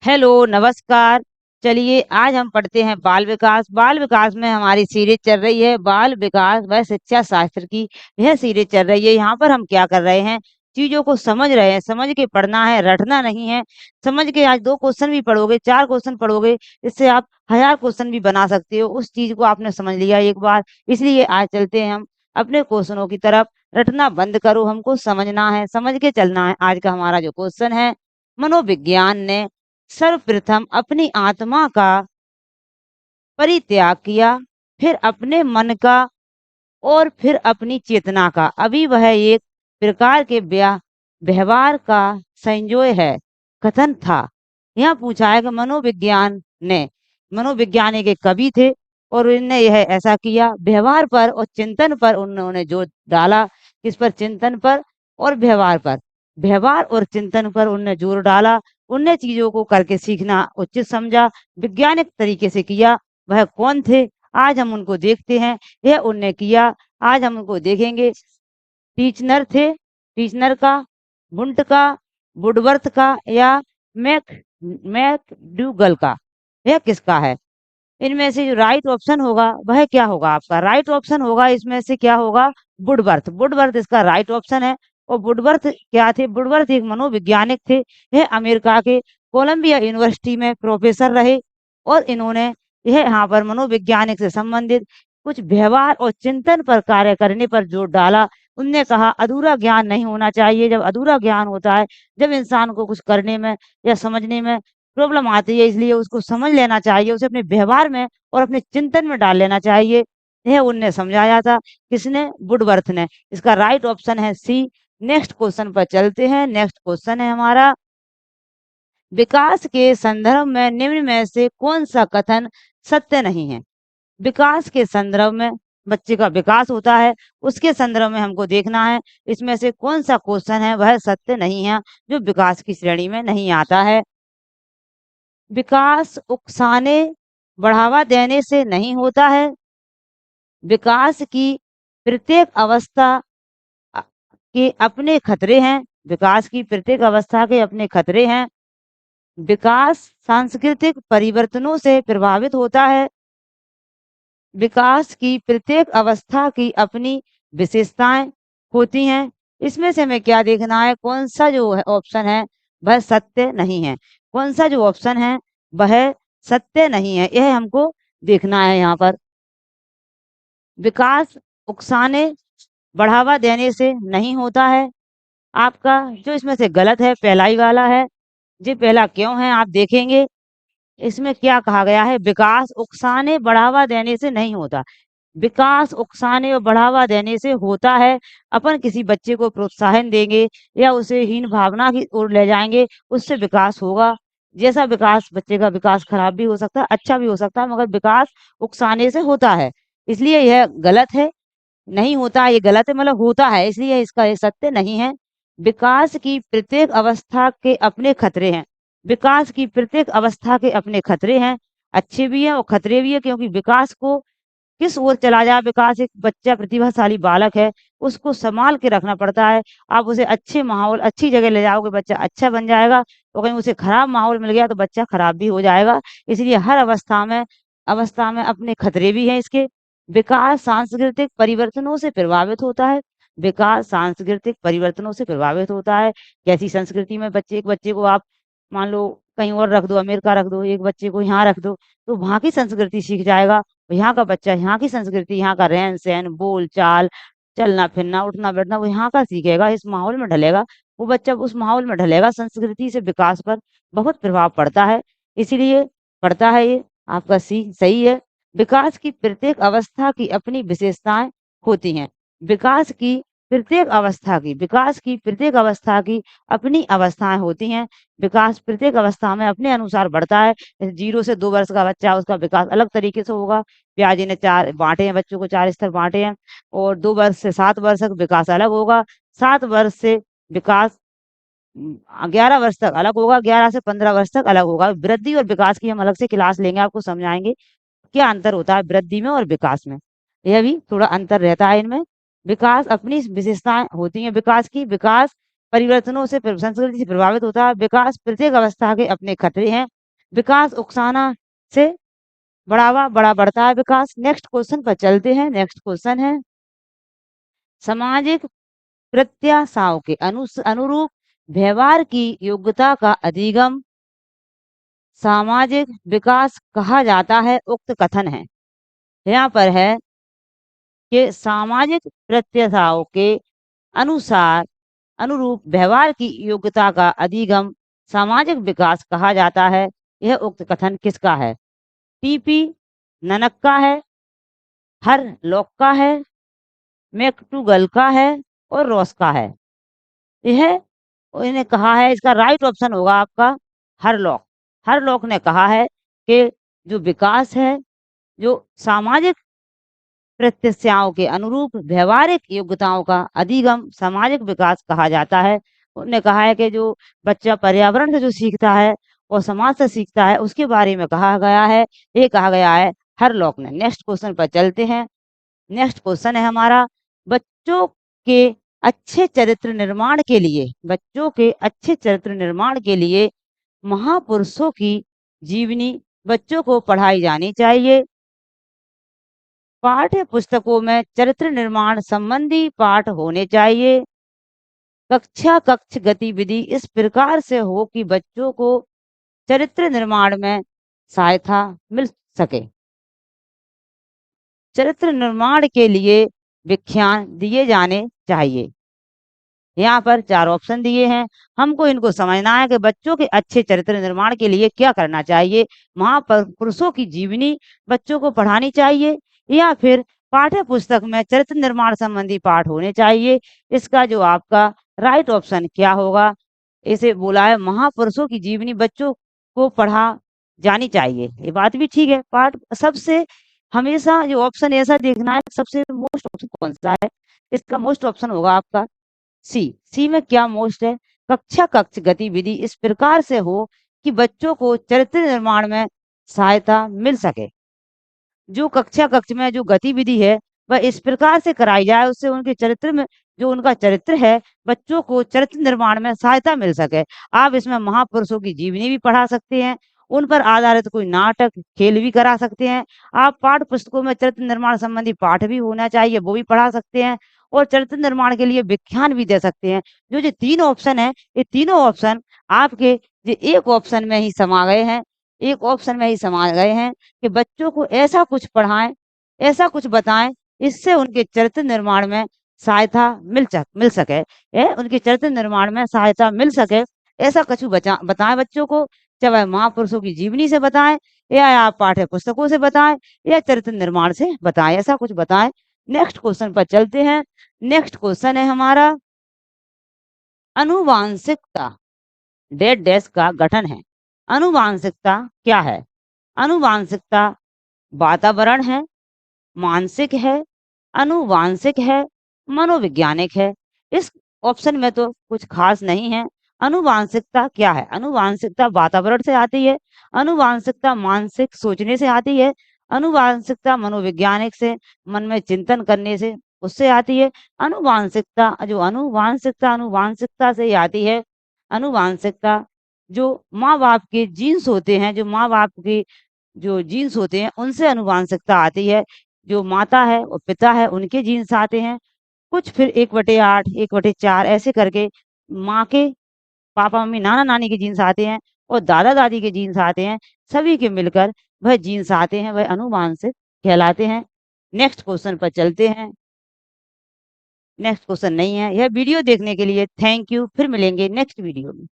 Hello, नमस्कार। चलिए आज हम पढ़ते हैं बाल विकास। बाल विकास में हमारी सीरीज़ चल रही है बाल विकास व शिक्षा शास्त्र की, यह सीरीज़ चल रही है। यहाँ पर हम क्या कर रहे हैं, चीज़ों को समझ रहे हैं, समझ के पढ़ना है, रटना नहीं है। समझ के आज 2 क्वेश्चन भी पढ़ोगे, 4 क्वेश्चन पढ़ोगे, इससे आप 1000 क्वेश्चन भी बना सकते हो। उस चीज़ को आपने समझ लिया एक बार, इसलिए आज चलते हैं हम अपने क्वेश्चनों की तरफ। रटना बंद करो, हमको समझना है, समझ के चलना है। आज का हमारा जो क्वेश्चन है, मनोविज्ञान ने सर्वप्रथम अपनी आत्मा का परित्याग किया, फिर अपने मन का और फिर अपनी चेतना का। अभी वह एक प्रकार के व्यवहार का संजोय है, कथन था। यहाँ पूछा है कि मनोविज्ञानी के कवि थे और इनने यह ऐसा किया। व्यवहार पर और चिंतन पर उन्होंने जोर डाला। किस पर? चिंतन पर और व्यवहार पर। व्यवहार और चिंतन पर उनने जोर डाला। उनने चीजों को करके सीखना उचित समझा, वैज्ञानिक तरीके से किया। वह कौन थे? आज हम उनको देखते हैं। यह उनने किया, आज हम उनको देखेंगे। टीचनर थे, टीचनर का, वुंट का, वुडवर्थ का या मैक मैकडूगल का। यह किसका है? इनमें से जो राइट ऑप्शन होगा वह क्या होगा? आपका राइट ऑप्शन होगा इसमें से क्या होगा? वुडवर्थ। वुडवर्थ इसका राइट ऑप्शन है। और वुडवर्थ क्या थे? वुडवर्थ एक मनोवैज्ञानिक थे। यह अमेरिका के कोलंबिया यूनिवर्सिटी में प्रोफेसर रहे और इन्होंने यह यहाँ पर मनोवैज्ञानिक से संबंधित कुछ व्यवहार और चिंतन पर कार्य करने पर जोर डाला। उनने कहा अधूरा ज्ञान नहीं होना चाहिए। जब अधूरा ज्ञान होता है, जब इंसान को कुछ करने में या समझने में प्रॉब्लम आती है, इसलिए उसको समझ लेना चाहिए, उसे अपने व्यवहार में और अपने चिंतन में डाल लेना चाहिए। यह उनने समझाया था। किसने? वुडवर्थ ने। इसका राइट ऑप्शन है सी। नेक्स्ट क्वेश्चन पर चलते हैं। नेक्स्ट क्वेश्चन है हमारा, विकास के संदर्भ में निम्न में से कौन सा कथन सत्य नहीं है? विकास के संदर्भ में, बच्चे का विकास होता है, उसके संदर्भ में हमको देखना है इसमें से कौन सा क्वेश्चन है वह सत्य नहीं है, जो विकास की श्रेणी में नहीं आता है। विकास उकसाने बढ़ावा देने से नहीं होता है। विकास की प्रत्येक अवस्था के अपने खतरे हैं। विकास की प्रत्येक अवस्था के अपने खतरे हैं। विकास सांस्कृतिक परिवर्तनों से प्रभावित होता है। विकास की प्रत्येक अवस्था की अपनी विशेषताएं होती हैं। इसमें से हमें क्या देखना है? कौन सा जो ऑप्शन है वह सत्य नहीं है? कौन सा जो ऑप्शन है वह सत्य नहीं है, यह हमको देखना है। यहाँ पर विकास उकसाने बढ़ावा देने से नहीं होता है। आपका जो इसमें से गलत है पहला ही वाला है। जी पहला क्यों है आप देखेंगे। इसमें क्या कहा गया है? विकास उकसाने बढ़ावा देने से नहीं होता। विकास उकसाने और बढ़ावा देने से होता है। अपन किसी बच्चे को प्रोत्साहन देंगे या उसे हीन भावना की ओर ले जाएंगे, उससे विकास होगा। जैसा विकास, बच्चे का विकास खराब भी हो सकता है, अच्छा भी हो सकता है, मगर विकास उकसाने से होता है, इसलिए यह गलत है। नहीं होता ये गलत है, मतलब होता है, इसलिए इसका ये सत्य नहीं है। विकास की प्रत्येक अवस्था के अपने खतरे हैं। विकास की प्रत्येक अवस्था के अपने खतरे हैं, अच्छे भी हैं और खतरे भी है, क्योंकि विकास को किस ओर चला जाए, विकास एक बच्चा प्रतिभाशाली बालक है, उसको संभाल के रखना पड़ता है। आप उसे अच्छे माहौल, अच्छी जगह ले जाओगे, बच्चा अच्छा बन जाएगा, और कहीं उसे खराब माहौल मिल गया तो बच्चा खराब भी हो जाएगा। इसलिए हर अवस्था में अपने खतरे भी हैं इसके। विकास सांस्कृतिक परिवर्तनों से प्रभावित होता है। विकास सांस्कृतिक परिवर्तनों से प्रभावित होता है। कैसी संस्कृति में एक बच्चे को आप मान लो कहीं और रख दो, अमेरिका रख दो, एक बच्चे को यहाँ रख दो, तो वहाँ की संस्कृति सीख जाएगा। यहाँ का बच्चा यहाँ की संस्कृति, यहाँ का रहन-सहन, बोल-चाल, चलना-फिरना, उठना-बैठना वो यहाँ का सीखेगा, इस माहौल में ढलेगा। वो बच्चा उस माहौल में ढलेगा, संस्कृति से विकास पर बहुत प्रभाव पड़ता है। इसीलिए पड़ता है ये, आपका सी सही है। विकास की प्रत्येक अवस्था की अपनी विशेषताएँ होती हैं। विकास की प्रत्येक अवस्था की अपनी अवस्थाएँ होती हैं। विकास प्रत्येक अवस्था में अपने अनुसार बढ़ता है। 0 से 2 वर्ष का बच्चा, उसका विकास अलग तरीके से होगा। पियाजे ने 4 बाँटे हैं, बच्चों को 4 स्तर बाँटे हैं, और 2 वर्ष से 7 वर्ष तक विकास अलग होगा। 7 वर्ष से विकास 11 वर्ष तक अलग होगा, 11 से 15 वर्ष तक अलग होगा। वृद्धि और विकास की हम अलग से क्लास लेंगे, आपको समझाएँगे क्या अंतर होता है वृद्धि में और विकास में। यह भी थोड़ा अंतर रहता है इनमें। विकास अपनी विशेषताएँ होती हैं विकास की। विकास परिवर्तनों से संस्कृति से प्रभावित होता है। विकास प्रत्येक अवस्था के अपने खतरे हैं। विकास उकसाना से बड़ा बढ़ता है विकास। नेक्स्ट क्वेश्चन पर चलते हैं। नेक्स्ट क्वेश्चन है सामाजिक प्रत्याशाओं के अनुरूप व्यवहार की योग्यता का अधिगम सामाजिक विकास कहा जाता है। उक्त कथन है, यहाँ पर है कि सामाजिक प्रत्याशाओं के अनुसार अनुरूप व्यवहार की योग्यता का अधिगम सामाजिक विकास कहा जाता है। यह उक्त कथन किसका है? टीपी ननक का है, हर लॉक का है, मैक्टूगल का है और रॉस का है। यह इन्हें कहा है, इसका राइट ऑप्शन होगा आपका हरलॉक। हरलॉक ने कहा है कि जो विकास है, जो सामाजिक प्रत्याशाओं के अनुरूप व्यवहारिक योग्यताओं का अधिगम सामाजिक विकास कहा जाता है। उन्होंने कहा है कि जो बच्चा पर्यावरण से जो सीखता है और समाज से सीखता है उसके बारे में कहा गया है, ये कहा गया है हरलॉक ने। नेक्स्ट क्वेश्चन पर चलते हैं। नेक्स्ट क्वेश्चन है हमारा बच्चों के अच्छे चरित्र निर्माण के लिए, बच्चों के अच्छे चरित्र निर्माण के लिए महापुरुषों की जीवनी बच्चों को पढ़ाई जानी चाहिए। पाठ्य पुस्तकों में चरित्र निर्माण संबंधी पाठ होने चाहिए। कक्ष गतिविधि इस प्रकार से हो कि बच्चों को चरित्र निर्माण में सहायता मिल सके। चरित्र निर्माण के लिए व्याख्यान दिए जाने चाहिए। यहाँ पर 4 ऑप्शन दिए हैं, हमको इनको समझना है कि बच्चों के अच्छे चरित्र निर्माण के लिए क्या करना चाहिए। महापुरुषों की जीवनी बच्चों को पढ़ानी चाहिए या फिर पाठ्य पुस्तक में चरित्र निर्माण संबंधी पाठ होने चाहिए। इसका जो आपका राइट ऑप्शन क्या होगा? इसे बोला है महापुरुषों की जीवनी बच्चों को पढ़ा जानी चाहिए। ये बात भी ठीक है। पाठ सबसे हमेशा जो ऑप्शन ऐसा देखना है सबसे मोस्ट ऑप्शन कौन सा है, इसका मोस्ट ऑप्शन होगा आपका सी। सी में क्या मोस्ट है? कक्ष गतिविधि इस प्रकार से हो कि बच्चों को चरित्र निर्माण में सहायता मिल सके। जो कक्ष में जो गतिविधि है वह इस प्रकार से कराई जाए उससे उनके चरित्र में जो उनका चरित्र है बच्चों को चरित्र निर्माण में सहायता मिल सके। आप इसमें महापुरुषों की जीवनी भी पढ़ा सकते हैं, उन पर आधारित कोई नाटक खेल भी करा सकते हैं। आप पाठ्य पुस्तकों में चरित्र निर्माण संबंधी पाठ भी होना चाहिए वो भी पढ़ा सकते हैं और चरित्र निर्माण के लिए व्याख्यान भी दे सकते हैं। जो 3 ऑप्शन है ये तीनों ऑप्शन आपके एक ऑप्शन में ही समा गए हैं, एक ऑप्शन में ही समा गए हैं कि बच्चों को ऐसा कुछ पढ़ाएं, ऐसा कुछ बताएं इससे उनके चरित्र निर्माण में सहायता मिल सके। उनके चरित्र निर्माण में सहायता मिल सके ऐसा कुछ बताएं बच्चों को, चाहे महापुरुषों की जीवनी से बताएं या आप पाठ्य पुस्तकों से बताएं या चरित्र निर्माण से बताएं, ऐसा कुछ बताएं। नेक्स्ट क्वेश्चन पर चलते हैं। नेक्स्ट क्वेश्चन है हमारा अनुवांशिकता डेड डैश का गठन है। अनुवांशिकता क्या है? अनुवांशिकता वातावरण है, मानसिक है, अनुवांशिक है, मनोवैज्ञानिक है। इस ऑप्शन में तो कुछ खास नहीं है। अनुवांशिकता क्या है? अनुवांशिकता वातावरण से आती है, अनुवांशिकता मानसिक सोचने से आती है, अनुवांशिकता मनोवैज्ञानिक से मन में चिंतन करने से उससे आती है। अनुवांशिकता से ही आती है। अनुवांशिकता जो माँ बाप के जीन्स होते हैं, जो माँ बाप के जो जीन्स होते हैं उनसे अनुवांशिकता आती है। जो माता है और पिता है उनके जीन्स आते हैं कुछ, फिर 1/8 1/4 ऐसे करके माँ के पापा मम्मी नाना नानी के जीन्स आते हैं और दादा दादी के जीन्स आते हैं, सभी के मिलकर वह जीन्स आते हैं, वह अनुवांशिक कहलाते हैं। नेक्स्ट क्वेश्चन पर चलते हैं। नेक्स्ट क्वेश्चन नहीं है। यह वीडियो देखने के लिए थैंक यू। फिर मिलेंगे नेक्स्ट वीडियो में।